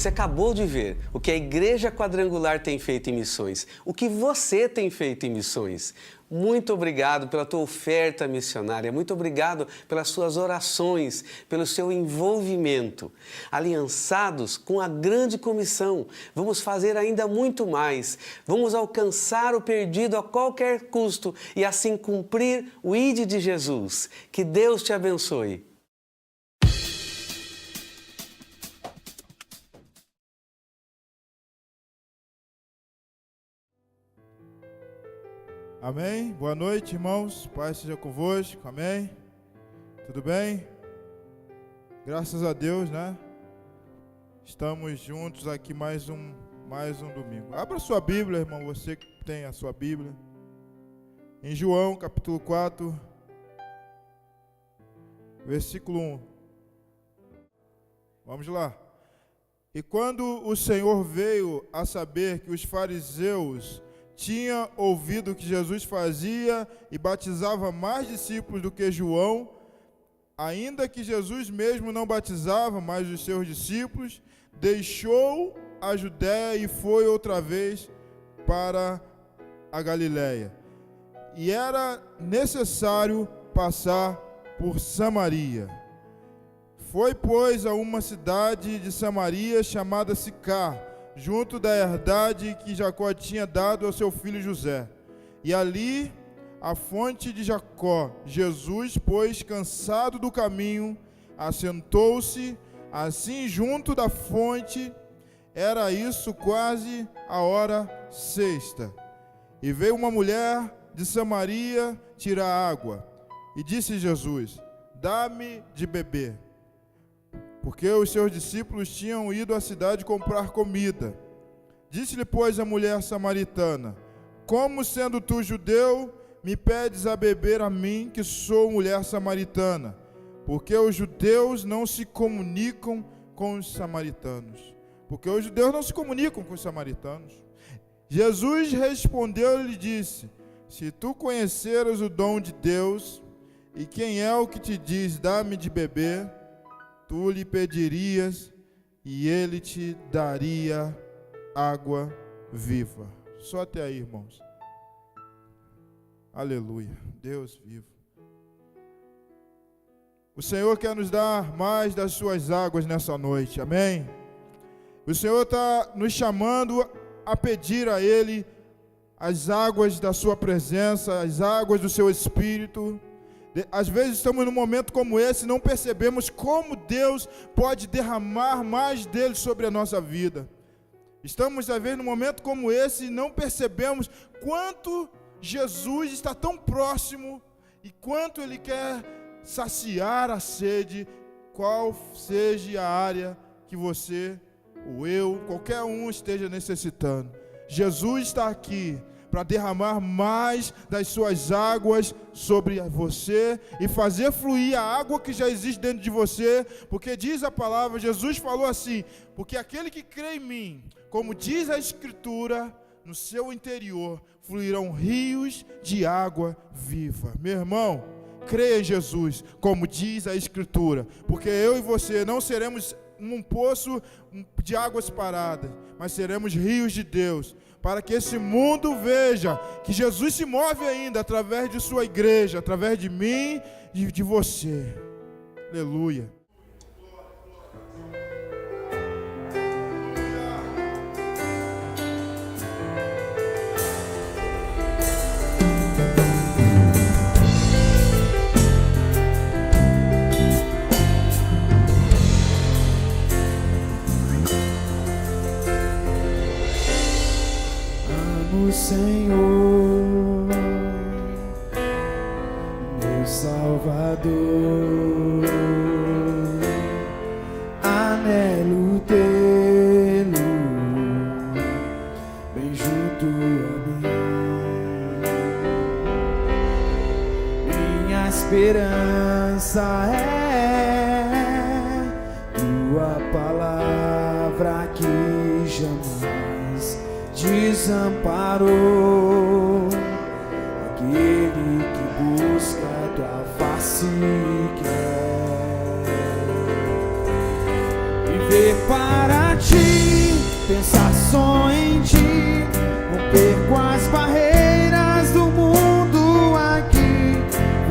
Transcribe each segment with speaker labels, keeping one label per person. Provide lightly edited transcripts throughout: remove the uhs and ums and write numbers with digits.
Speaker 1: Você acabou de ver o que a Igreja Quadrangular tem feito em missões, o que você tem feito em missões. Muito obrigado pela tua oferta missionária, muito obrigado pelas suas orações, pelo seu envolvimento. Aliançados com a grande comissão, vamos fazer ainda muito mais. Vamos alcançar o perdido a qualquer custo e assim cumprir o ID de Jesus. Que Deus te abençoe.
Speaker 2: Amém? Boa noite, irmãos. Paz seja convosco. Amém? Tudo bem? Graças a Deus, né? Estamos juntos aqui mais um domingo. Abra sua Bíblia, irmão, você que tem a sua Bíblia. Em João, capítulo 4, versículo 1. Vamos lá. E quando o Senhor veio a saber que os fariseus tinha ouvido que Jesus fazia e batizava mais discípulos do que João, ainda que Jesus mesmo não batizava mais os seus discípulos, deixou a Judéia e foi outra vez para a Galiléia. E era necessário passar por Samaria. Foi, pois, a uma cidade de Samaria chamada Sicar, junto da herdade que Jacó tinha dado ao seu filho José. E ali, a fonte de Jacó, Jesus, pois, cansado do caminho, assentou-se, assim junto da fonte. Era isso quase a hora sexta. E veio uma mulher de Samaria tirar água. E disse Jesus: dá-me de beber. Porque os seus discípulos tinham ido à cidade comprar comida. Disse-lhe, pois, a mulher samaritana: como sendo tu judeu, me pedes a beber a mim, que sou mulher samaritana? Porque os judeus não se comunicam com os samaritanos. Porque os judeus não se comunicam com os samaritanos. Jesus respondeu-lhe e disse: se tu conheceras o dom de Deus, e quem é o que te diz, dá-me de beber, tu lhe pedirias, e ele te daria água viva. Só até aí, irmãos. Aleluia. Deus vivo. O Senhor quer nos dar mais das suas águas nessa noite. Amém? O Senhor está nos chamando a pedir a Ele as águas da sua presença, as águas do seu Espírito. Às vezes estamos num momento como esse e não percebemos como Deus pode derramar mais dele sobre a nossa vida. Estamos, às vezes, num momento como esse e não percebemos quanto Jesus está tão próximo e quanto Ele quer saciar a sede, qual seja a área que você, ou eu, qualquer um esteja necessitando. Jesus está aqui para derramar mais das suas águas sobre você e fazer fluir a água que já existe dentro de você, porque diz a palavra, Jesus falou assim: porque aquele que crê em mim, como diz a Escritura, no seu interior fluirão rios de água viva. Meu irmão, creia em Jesus, como diz a Escritura, porque eu e você não seremos um poço de águas paradas, mas seremos rios de Deus, para que esse mundo veja que Jesus se move ainda através de sua igreja, através de mim e de você. Aleluia.
Speaker 3: Senhor, meu Salvador, anelo tê-lo bem junto a mim. Minha esperança é tua palavra que jamais desamparou aquele que busca a tua face e quer viver para ti. pensar só em ti, romper com as barreiras do mundo aqui,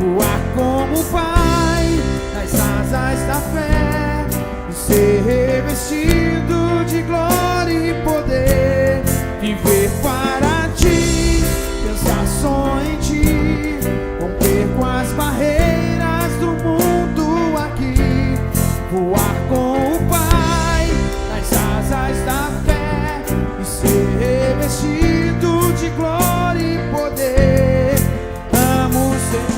Speaker 3: voar como o Pai nas asas da fé e ser revestido de glória e poder, viver para ti, pensar só em ti, romper com as barreiras do mundo aqui, voar com o Pai nas asas da fé e ser revestido de glória e poder. Amo o Senhor.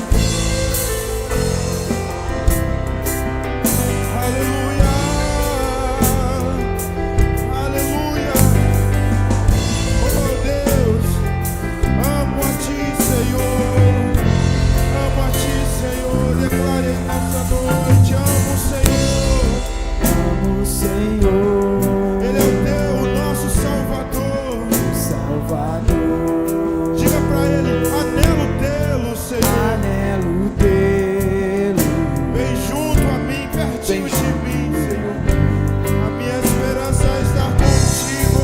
Speaker 2: Aleluia, aleluia. Oh Deus, amo a ti, Senhor. Amo a ti, Senhor. Declare nessa noite: amo o Senhor.
Speaker 3: Amo o Senhor,
Speaker 2: Ele é o teu, nosso Salvador.
Speaker 3: Salvador.
Speaker 2: Diga pra Ele: anelo tê-lo, Senhor.
Speaker 3: Anelo tê-lo.
Speaker 2: Vem junto a mim, pertinho de mim, Senhor. A minha esperança está contigo.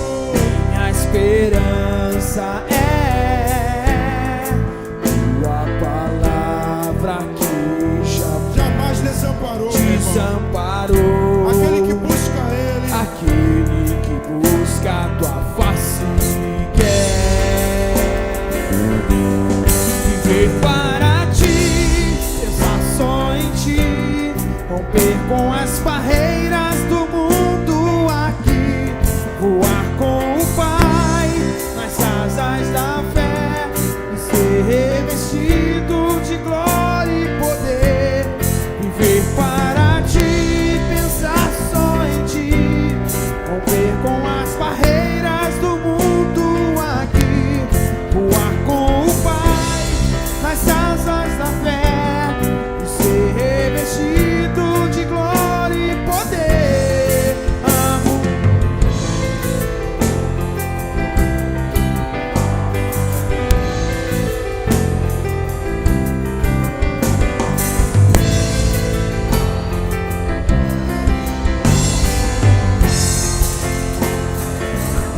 Speaker 3: Minha esperança é tua palavra que
Speaker 2: Jamais desamparou, meu irmão.
Speaker 3: desamparou.
Speaker 2: Aquele que busca Ele,
Speaker 3: Aquele que busca a tua face quer viver para ti, pensar só em ti, romper com as barreiras do mundo aqui, voar com o Pai nas asas da fé e ser revestido de glória e poder, viver para ti, pensar só em ti, romper com as barreiras do mundo aqui, voar com o Pai nas asas da fé e ser revestido de glória e poder. Amo.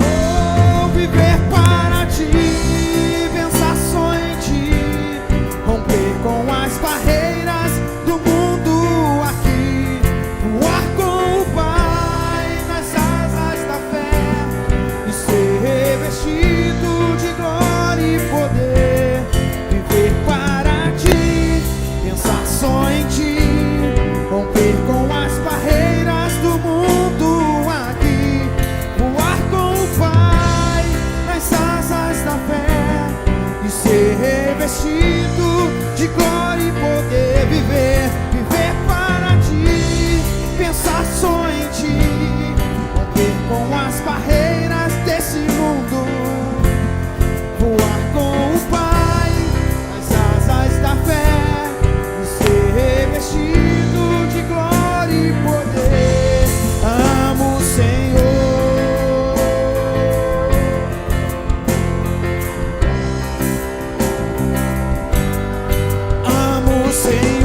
Speaker 3: Oh, viver para ti, pensar só em ti, romper com as barreiras do mundo aqui, voar com o Pai nas asas da fé e ser revestido de glória e poder, viver para ti, pensar só em ti, romper com as barreiras do mundo aqui, voar com o Pai nas asas da fé e ser revestido de glória e poder, viver para ti, pensar só em ti, romper com as barreiras desse mundo, voar com o Pai nas asas da fé e ser revestido de glória e poder. Amo o Senhor. Amo o Senhor.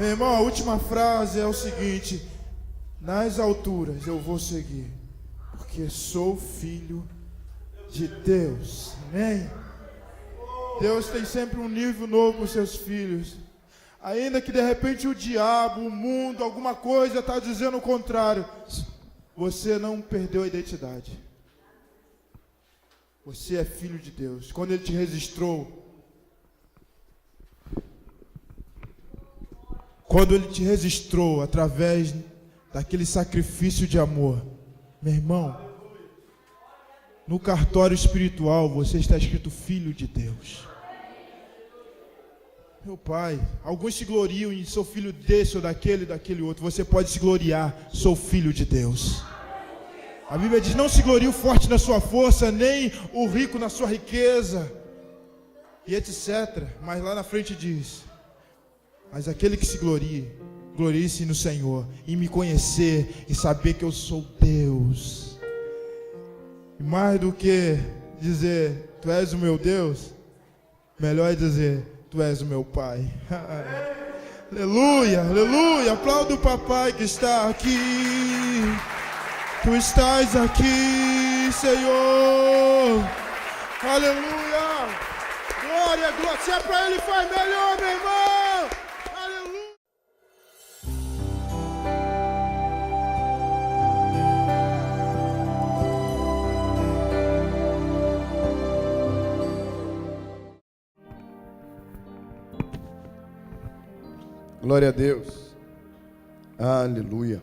Speaker 2: Meu irmão, a última frase é o seguinte: nas alturas eu vou seguir, porque sou filho de Deus. Amém? Deus tem sempre um nível novo para os seus filhos. Ainda que de repente o diabo, o mundo, alguma coisa está dizendo o contrário, você não perdeu a identidade. Você é filho de Deus. Quando Ele te registrou, através daquele sacrifício de amor, meu irmão, no cartório espiritual você está escrito filho de Deus. Meu pai, alguns se gloriam em sou filho desse ou daquele outro. Você pode se gloriar, sou filho de Deus. A Bíblia diz: não se glorie o forte na sua força, nem o rico na sua riqueza, e etc. Mas lá na frente diz: mas aquele que se glorie-se no Senhor, em me conhecer e saber que eu sou Deus. E mais do que dizer tu és o meu Deus, melhor é dizer tu és o meu Pai. Aleluia, aleluia. Aplauda o papai que está aqui. Tu estás aqui, Senhor. Aleluia. Glória, glória. Se é para Ele, faz melhor, meu irmão. Aleluia.
Speaker 4: Glória a Deus. Aleluia.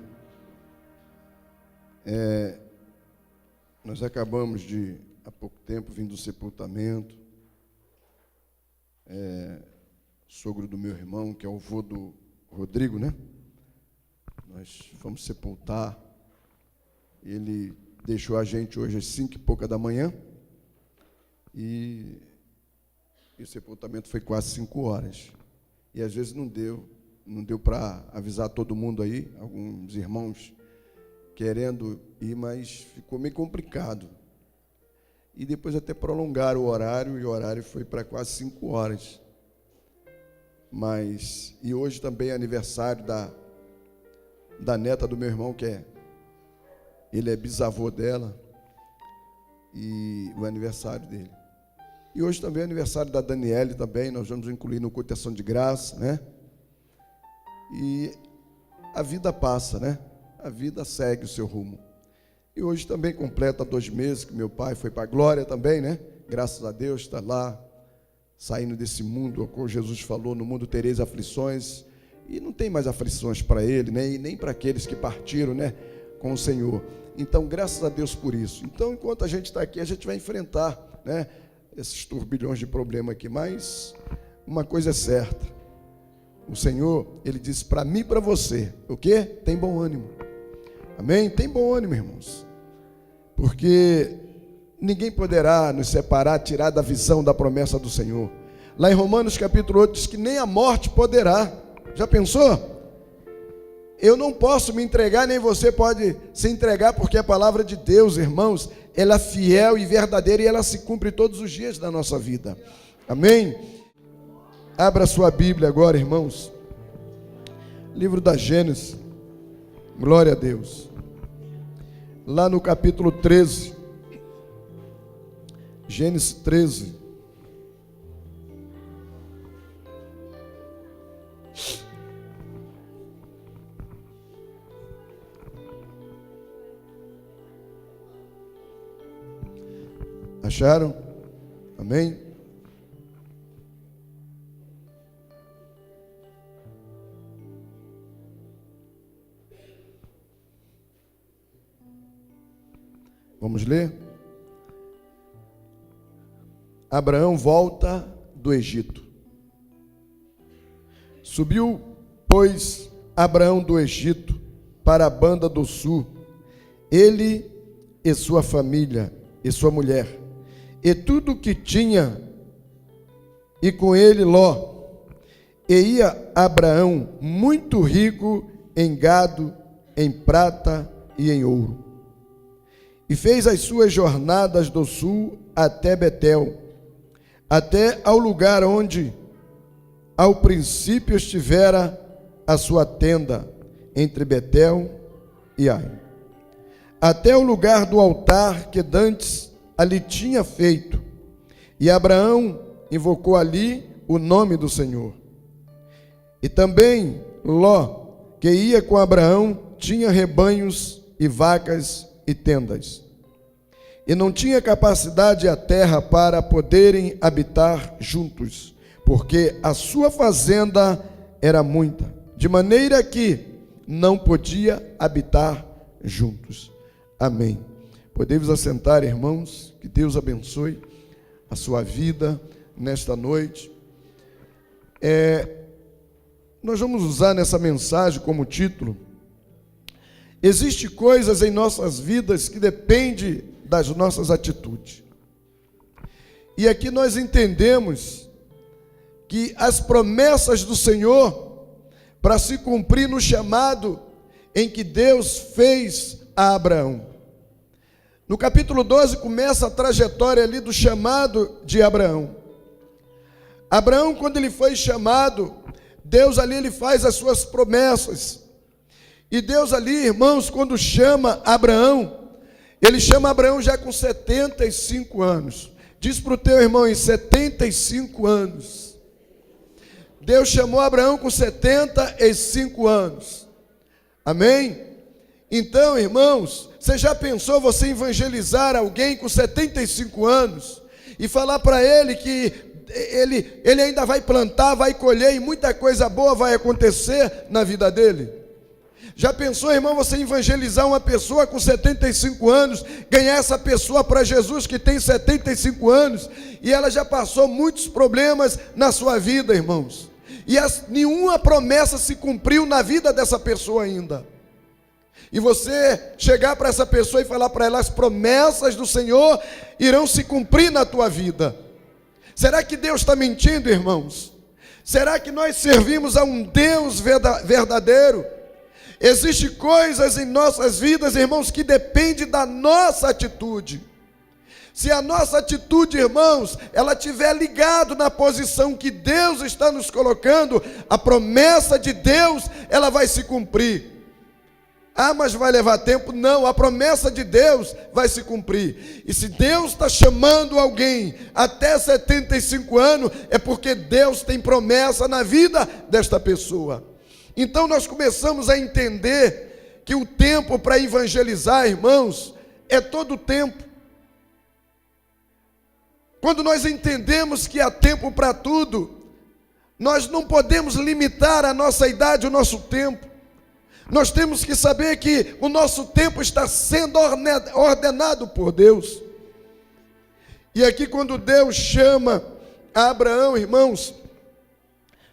Speaker 4: Nós acabamos de, há pouco tempo, vir do sepultamento. Sogro do meu irmão, que é o avô do Rodrigo, né? Nós fomos sepultar. Ele deixou a gente hoje às 5h pouca da manhã. E o sepultamento foi quase 5 horas. E às vezes não deu para avisar todo mundo aí, alguns irmãos querendo ir, mas ficou meio complicado. E depois até prolongaram o horário, e o horário foi para quase 5 horas. E hoje também é aniversário da neta do meu irmão, ele é bisavô dela, e o aniversário dele. E hoje também é aniversário da Daniele também, nós vamos incluir no culto de ação de graça, né? E a vida passa, né? A vida segue o seu rumo. E hoje também completa 2 meses que meu pai foi para a glória também, né? Graças a Deus, está lá, saindo desse mundo, como Jesus falou, no mundo tereis aflições, e não tem mais aflições para ele, né? E nem para aqueles que partiram, né? Com o Senhor. Então, graças a Deus por isso. Então, enquanto a gente está aqui, a gente vai enfrentar, né? Esses turbilhões de problema aqui, mas uma coisa é certa: o Senhor, Ele disse para mim e para você, o quê? Tem bom ânimo. Amém? Tem bom ânimo, irmãos, porque ninguém poderá nos separar, tirar da visão da promessa do Senhor. Lá em Romanos capítulo 8 diz que nem a morte poderá. Já pensou? Eu não posso me entregar, nem você pode se entregar, porque a palavra de Deus, irmãos, ela é fiel e verdadeira, e ela se cumpre todos os dias da nossa vida. Amém? Abra sua Bíblia agora, irmãos. Livro da Gênesis. Glória a Deus. Lá no capítulo 13. Gênesis 13. Acharam? Amém? Vamos ler? Abraão volta do Egito. Subiu, pois, Abraão do Egito para a banda do sul, ele e sua família e sua mulher, e tudo o que tinha, e com ele Ló. E ia Abraão muito rico em gado, em prata e em ouro. E fez as suas jornadas do sul até Betel, até ao lugar onde ao princípio estivera a sua tenda entre Betel e Ai, até o lugar do altar que dantes ali tinha feito. E Abraão invocou ali o nome do Senhor. E também Ló, que ia com Abraão, tinha rebanhos e vacas e tendas. E não tinha capacidade a terra para poderem habitar juntos, porque a sua fazenda era muita, de maneira que não podia habitar juntos. Amém. Podemos assentar, irmãos, que Deus abençoe a sua vida nesta noite. Nós vamos usar nessa mensagem como título: existem coisas em nossas vidas que dependem das nossas atitudes. E aqui nós entendemos que as promessas do Senhor, para se cumprir no chamado em que Deus fez a Abraão. No capítulo 12 começa a trajetória ali do chamado de Abraão. Abraão, quando ele foi chamado, Deus ali ele faz as suas promessas. E Deus ali, irmãos, quando chama Abraão, ele chama Abraão já com 75 anos. Diz para o teu irmão, em 75 anos. Deus chamou Abraão com 75 anos. Amém? Então, irmãos, você já pensou você evangelizar alguém com 75 anos e falar para ele que ele ainda vai plantar, vai colher e muita coisa boa vai acontecer na vida dele? Já pensou, irmão, você evangelizar uma pessoa com 75 anos, ganhar essa pessoa para Jesus que tem 75 anos e ela já passou muitos problemas na sua vida, irmãos, e nenhuma promessa se cumpriu na vida dessa pessoa ainda? E você chegar para essa pessoa e falar para ela: as promessas do Senhor irão se cumprir na tua vida. Será que Deus está mentindo, irmãos? Será que nós servimos a um Deus verdadeiro? Existem coisas em nossas vidas, irmãos, que dependem da nossa atitude. Se a nossa atitude, irmãos, ela estiver ligada na posição que Deus está nos colocando, a promessa de Deus, ela vai se cumprir. Ah, mas vai levar tempo? Não, a promessa de Deus vai se cumprir. E se Deus está chamando alguém até 75 anos, é porque Deus tem promessa na vida desta pessoa. Então nós começamos a entender que o tempo para evangelizar, irmãos, é todo o tempo. Quando nós entendemos que há tempo para tudo, nós não podemos limitar a nossa idade, o nosso tempo. Nós temos que saber que o nosso tempo está sendo ordenado por Deus. E aqui quando Deus chama a Abraão, irmãos,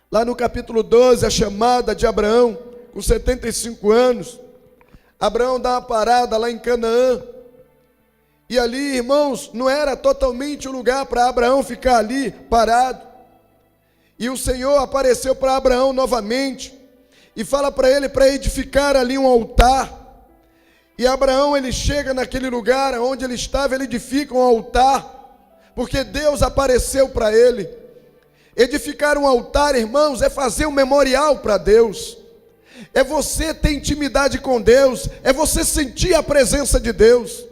Speaker 4: lá no capítulo 12, a chamada de Abraão, com 75 anos, Abraão dá uma parada lá em Canaã. E ali, irmãos, não era totalmente o lugar para Abraão ficar ali parado. E o Senhor apareceu para Abraão novamente e fala para ele para edificar ali um altar. E Abraão, ele chega naquele lugar onde ele estava, ele edifica um altar, porque Deus apareceu para ele. Edificar um altar, irmãos, é fazer um memorial para Deus. É você ter intimidade com Deus, é você sentir a presença de Deus.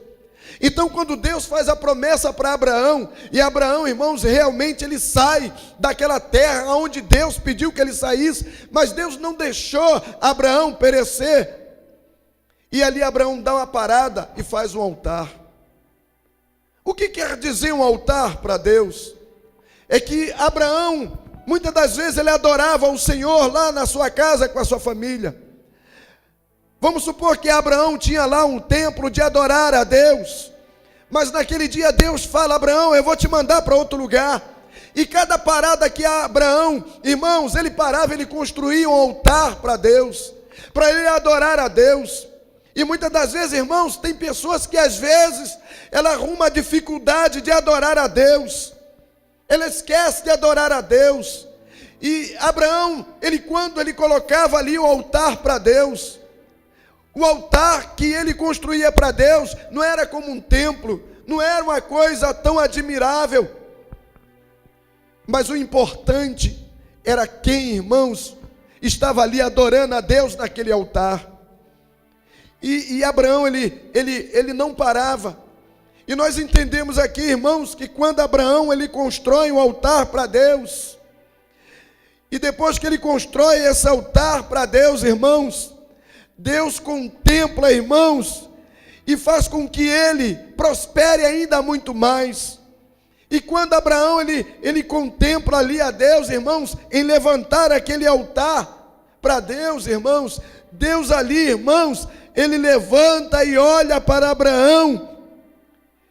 Speaker 4: Então, quando Deus faz a promessa para Abraão, e Abraão, irmãos, realmente ele sai daquela terra onde Deus pediu que ele saísse, mas Deus não deixou Abraão perecer. E ali Abraão dá uma parada e faz um altar. O que quer dizer um altar para Deus? É que Abraão, muitas das vezes ele adorava o Senhor lá na sua casa com a sua família. Vamos supor que Abraão tinha lá um templo de adorar a Deus, mas naquele dia Deus fala: Abraão, eu vou te mandar para outro lugar. E cada parada que Abraão, irmãos, ele parava, ele construía um altar para Deus, para ele adorar a Deus. E muitas das vezes, irmãos, tem pessoas que às vezes ela arruma a dificuldade de adorar a Deus, ela esquece de adorar a Deus. E Abraão, quando ele colocava ali o altar para Deus, o altar que ele construía para Deus não era como um templo, não era uma coisa tão admirável, mas o importante era quem, irmãos, estava ali adorando a Deus naquele altar. E Abraão, ele não parava. E nós entendemos aqui, irmãos, que quando Abraão ele constrói um altar para Deus, e depois que ele constrói esse altar para Deus, irmãos, Deus contempla, irmãos, e faz com que ele prospere ainda muito mais. E quando Abraão ele contempla ali a Deus, irmãos, em levantar aquele altar para Deus, irmãos, Deus ali, irmãos, ele levanta e olha para Abraão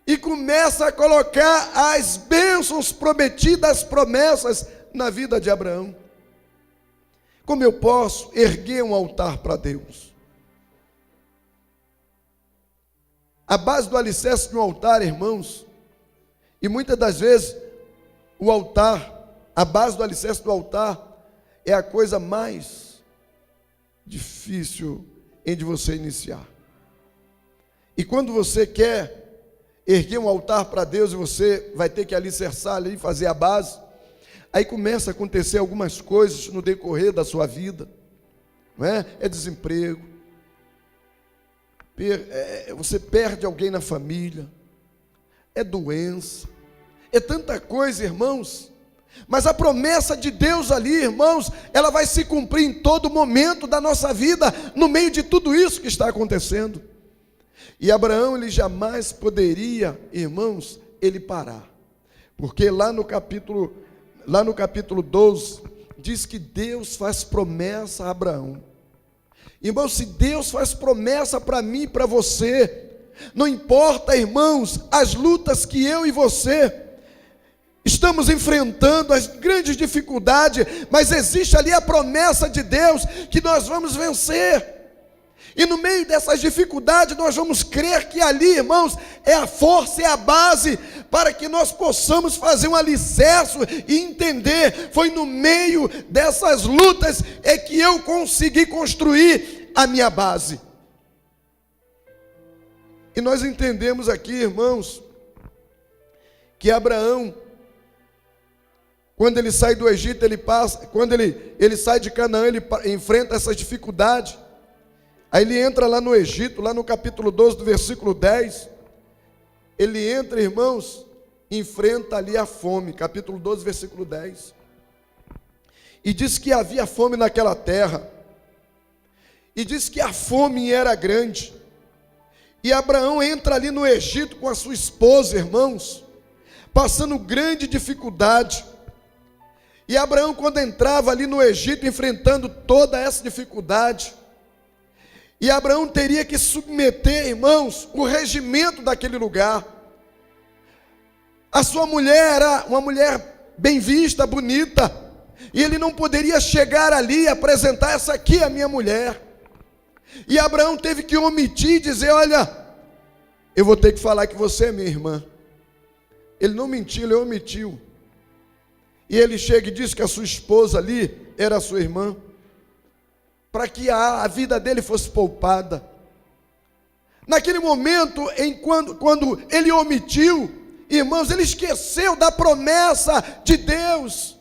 Speaker 4: e começa a colocar as bênçãos prometidas, as promessas na vida de Abraão. Como eu posso erguer um altar para Deus? A base do alicerce de um altar, irmãos, e muitas das vezes o altar, a base do alicerce do altar é a coisa mais difícil em de você iniciar. E quando você quer erguer um altar para Deus e você vai ter que alicerçar ali, fazer a base, aí começa a acontecer algumas coisas no decorrer da sua vida, não é? É desemprego, você perde alguém na família, é doença, é tanta coisa, irmãos. Mas a promessa de Deus ali, irmãos, ela vai se cumprir em todo momento da nossa vida, no meio de tudo isso que está acontecendo. E Abraão, ele jamais poderia, irmãos, ele parar. Porque lá no capítulo 12, diz que Deus faz promessa a Abraão. Irmãos, se Deus faz promessa para mim e para você, não importa, irmãos, as lutas que eu e você estamos enfrentando, as grandes dificuldades, mas existe ali a promessa de Deus que nós vamos vencer. E no meio dessas dificuldades nós vamos crer que ali, irmãos, é a força, é a base para que nós possamos fazer um alicerce e entender, foi no meio dessas lutas é que eu consegui construir a minha base. E nós entendemos aqui, irmãos, que Abraão, quando ele sai do Egito, quando ele sai de Canaã, ele enfrenta essas dificuldades. Aí ele entra lá no Egito, lá no capítulo 12, do versículo 10. Ele entra, irmãos, enfrenta ali a fome, capítulo 12, versículo 10. E diz que havia fome naquela terra. E diz que a fome era grande. E Abraão entra ali no Egito com a sua esposa, irmãos, passando grande dificuldade. E Abraão, quando entrava ali no Egito, enfrentando toda essa dificuldade, e Abraão teria que submeter, irmãos, o regimento daquele lugar. A sua mulher era uma mulher bem vista, bonita, e ele não poderia chegar ali e apresentar: essa aqui é a minha mulher. E Abraão teve que omitir e dizer: olha, eu vou ter que falar que você é minha irmã. Ele não mentiu, ele omitiu. E ele chega e diz que a sua esposa ali era a sua irmã, para que a vida dele fosse poupada. Naquele momento, quando ele omitiu, irmãos, ele esqueceu da promessa de Deus,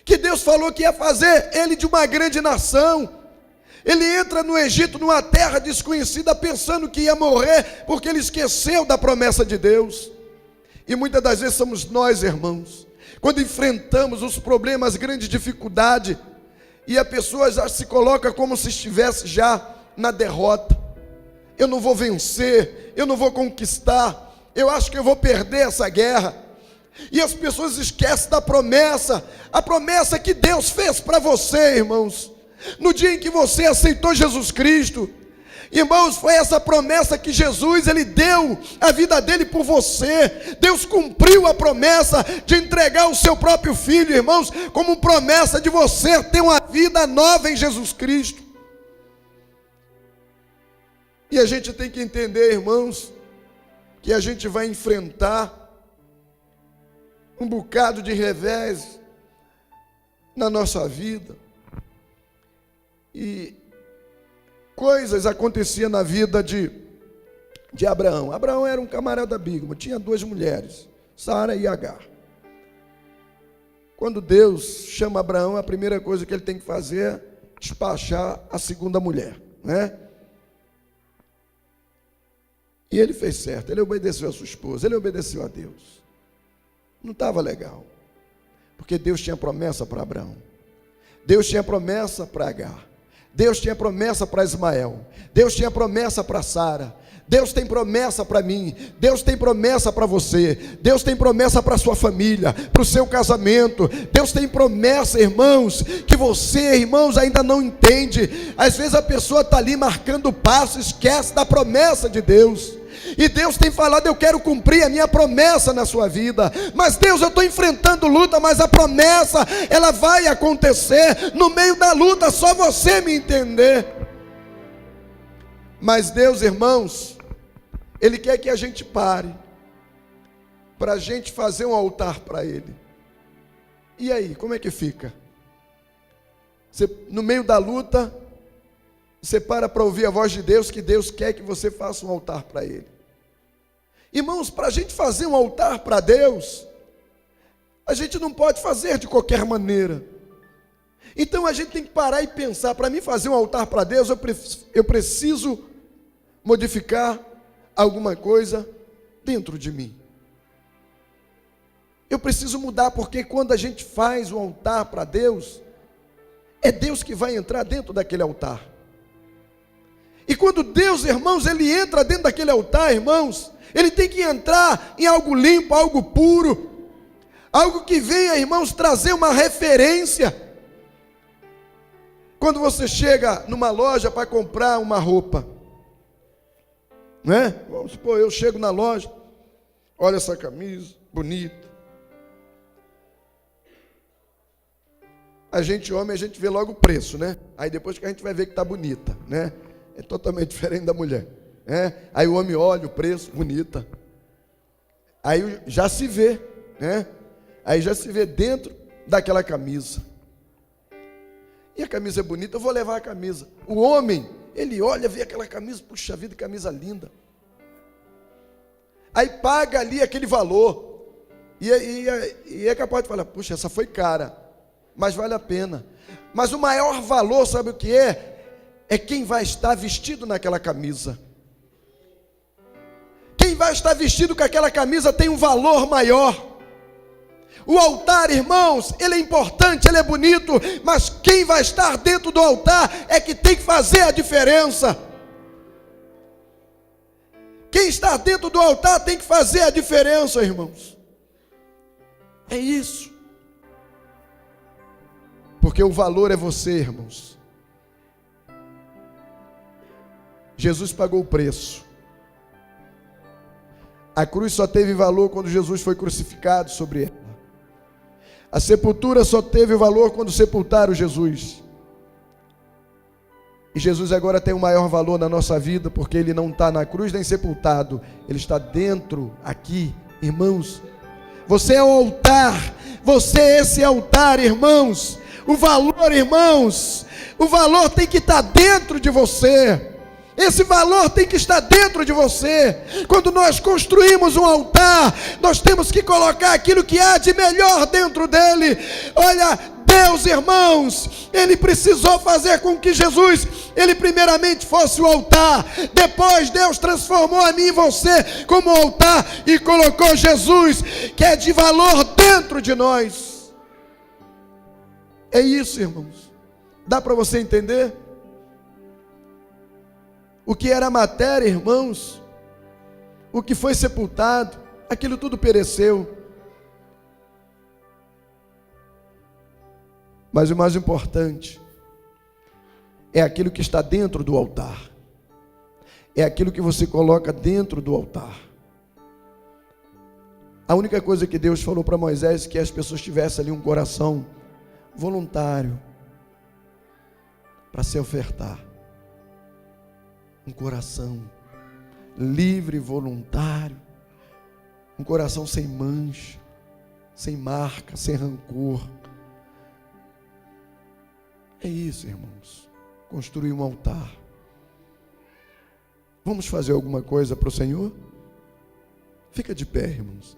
Speaker 4: que Deus falou que ia fazer ele de uma grande nação. Ele entra no Egito, numa terra desconhecida, pensando que ia morrer, porque ele esqueceu da promessa de Deus. E muitas das vezes somos nós, irmãos, quando enfrentamos os problemas, grandes dificuldades, e a pessoa já se coloca como se estivesse já na derrota. Eu não vou vencer, eu não vou conquistar, eu acho que eu vou perder essa guerra. E as pessoas esquecem da promessa, a promessa que Deus fez para você, irmãos. No dia em que você aceitou Jesus Cristo, irmãos, foi essa promessa que Jesus, ele deu a vida dele por você. Deus cumpriu a promessa de entregar o seu próprio filho, irmãos, como promessa de você ter uma vida nova em Jesus Cristo. E a gente tem que entender, irmãos, que a gente vai enfrentar um bocado de revés na nossa vida. E coisas aconteciam na vida de Abraão. Abraão era um camarada bígamo, tinha 2 mulheres, Sara e Agar. quando Deus chama Abraão, a primeira coisa que ele tem que fazer é despachar a segunda mulher, né? E ele fez certo, ele obedeceu a sua esposa, ele obedeceu a Deus. Não estava legal, porque Deus tinha promessa para Abraão, Deus tinha promessa para Agar, Deus tinha promessa para Ismael, Deus tinha promessa para Sara, Deus tem promessa para mim, Deus tem promessa para você, Deus tem promessa para a sua família, para o seu casamento, Deus tem promessa, irmãos, que você, irmãos, ainda não entende. Às vezes a pessoa está ali marcando o passo, esquece da promessa de Deus. E Deus tem falado, eu quero cumprir a minha promessa na sua vida. Mas Deus, eu estou enfrentando luta, mas a promessa, ela vai acontecer no meio da luta, só você me entender. Mas Deus, irmãos, Ele quer que a gente pare, para a gente fazer um altar para Ele. E aí, como é que fica? Você, no meio da luta, você para ouvir a voz de Deus, que Deus quer que você faça um altar para Ele. Irmãos, para a gente fazer um altar para Deus, a gente não pode fazer de qualquer maneira. Então a gente tem que parar e pensar, para mim fazer um altar para Deus, eu preciso modificar alguma coisa dentro de mim. Eu preciso mudar, porque quando a gente faz um altar para Deus, é Deus que vai entrar dentro daquele altar. E quando Deus, irmãos, Ele entra dentro daquele altar, irmãos, Ele tem que entrar em algo limpo, algo puro, algo que venha, irmãos, trazer uma referência. Quando você chega numa loja para comprar uma roupa, né? Vamos supor, eu chego na loja, olha essa camisa, bonita. A gente, homem, a gente vê logo o preço, né? Aí depois que a gente vai ver que está bonita, né? É totalmente diferente da mulher, né? Aí o homem olha o preço, bonita. Aí já se vê, né? Aí já se vê dentro daquela camisa. E a camisa é bonita, eu vou levar a camisa. O homem, ele olha, vê aquela camisa, puxa vida, que camisa linda. Aí paga ali aquele valor. E é capaz de falar, puxa, essa foi cara, mas vale a pena. Mas o maior valor, sabe o que é? É quem vai estar vestido naquela camisa. Quem vai estar vestido com aquela camisa tem um valor maior. O altar, irmãos, ele é importante, ele é bonito, mas quem vai estar dentro do altar é que tem que fazer a diferença. Quem está dentro do altar tem que fazer a diferença, irmãos. É isso. Porque o valor é você, irmãos. Jesus pagou o preço. A cruz só teve valor quando Jesus foi crucificado sobre ela. A sepultura só teve valor quando sepultaram Jesus. E Jesus agora tem o maior valor na nossa vida, porque Ele não está na cruz nem sepultado. Ele está dentro, aqui, irmãos. Você é o altar. Você é esse altar, irmãos. O valor, irmãos, o valor tem que estar dentro de você. Esse valor tem que estar dentro de você. Quando nós construímos um altar, nós temos que colocar aquilo que há de melhor dentro dele. Olha, Deus, irmãos, Ele precisou fazer com que Jesus, Ele primeiramente fosse o altar. Depois Deus transformou a mim e você como altar e colocou Jesus, que é de valor, dentro de nós. É isso, irmãos. Dá para você entender? O que era matéria, irmãos, o que foi sepultado, aquilo tudo pereceu. Mas o mais importante é aquilo que está dentro do altar. É aquilo que você coloca dentro do altar. A única coisa que Deus falou para Moisés é que as pessoas tivessem ali um coração voluntário para se ofertar. Um coração livre, voluntário, um coração sem mancha, sem marca, sem rancor. É isso, irmãos, construir um altar. Vamos fazer alguma coisa para o Senhor? Fica de pé, irmãos.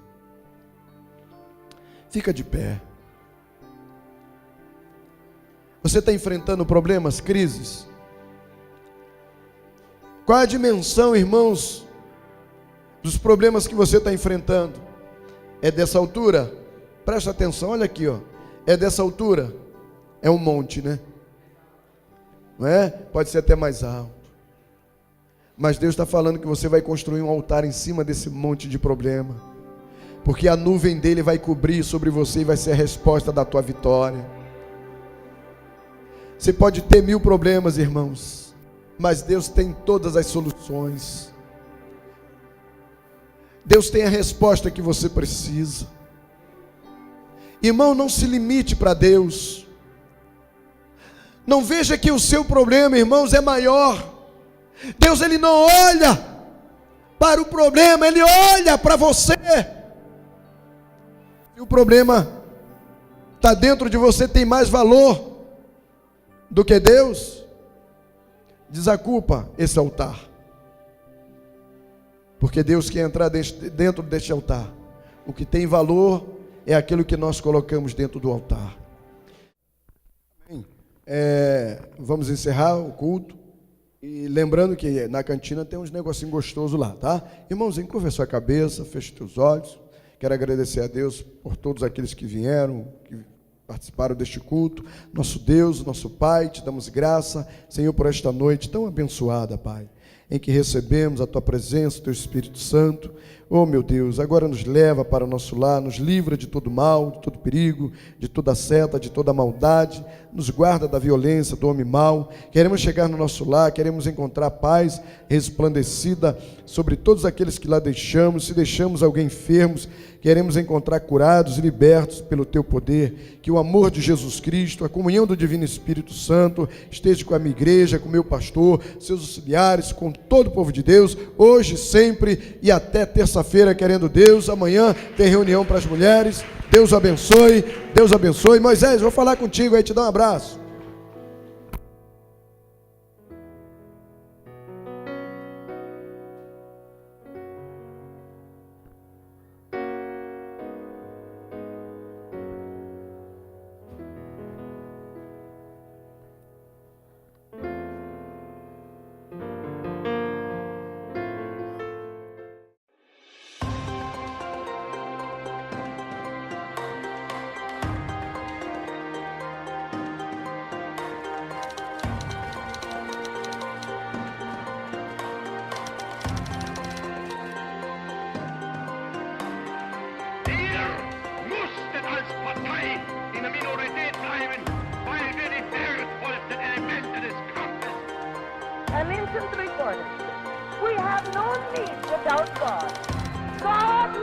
Speaker 4: Fica de pé. Você está enfrentando problemas, crises? Qual a dimensão, irmãos, dos problemas que você está enfrentando? É dessa altura? Presta atenção, olha aqui, ó. É dessa altura? É um monte, né? Não é? Pode ser até mais alto. Mas Deus está falando que você vai construir um altar em cima desse monte de problema, porque a nuvem dele vai cobrir sobre você e vai ser a resposta da tua vitória. Você pode ter 1000 problemas, irmãos, mas Deus tem todas as soluções. Deus tem a resposta que você precisa. Irmão, não se limite para Deus. Não veja que o seu problema, irmãos, é maior. Deus, ele não olha para o problema, ele olha para você. E o problema está dentro de você, tem mais valor do que Deus. Desacupa esse altar, porque Deus quer entrar dentro deste altar. O que tem valor é aquilo que nós colocamos dentro do altar. Vamos encerrar o culto. E lembrando que na cantina tem uns negocinhos gostosos lá, tá? Irmãozinho, curva a sua cabeça, feche os teus olhos. Quero agradecer a Deus por todos aqueles que vieram, que participaram deste culto. Nosso Deus, nosso Pai, te damos graça, Senhor, por esta noite tão abençoada, Pai, em que recebemos a Tua presença, o Teu Espírito Santo. Oh, meu Deus, agora nos leva para o nosso lar, nos livra de todo mal, de todo perigo, de toda seta, de toda maldade, nos guarda da violência, do homem mau. Queremos chegar no nosso lar, queremos encontrar paz resplandecida sobre todos aqueles que lá deixamos. Se deixamos alguém enfermos, queremos encontrar curados e libertos pelo Teu poder. Que o amor de Jesus Cristo, a comunhão do Divino Espírito Santo esteja com a minha igreja, com o meu pastor, seus auxiliares, com todo o povo de Deus, hoje, sempre e até terça-feira, querendo Deus. Amanhã tem reunião para as mulheres. Deus abençoe, Deus abençoe. Moisés, vou falar contigo aí, te dar um abraço.
Speaker 5: And listen to the recording. We have no need without God. God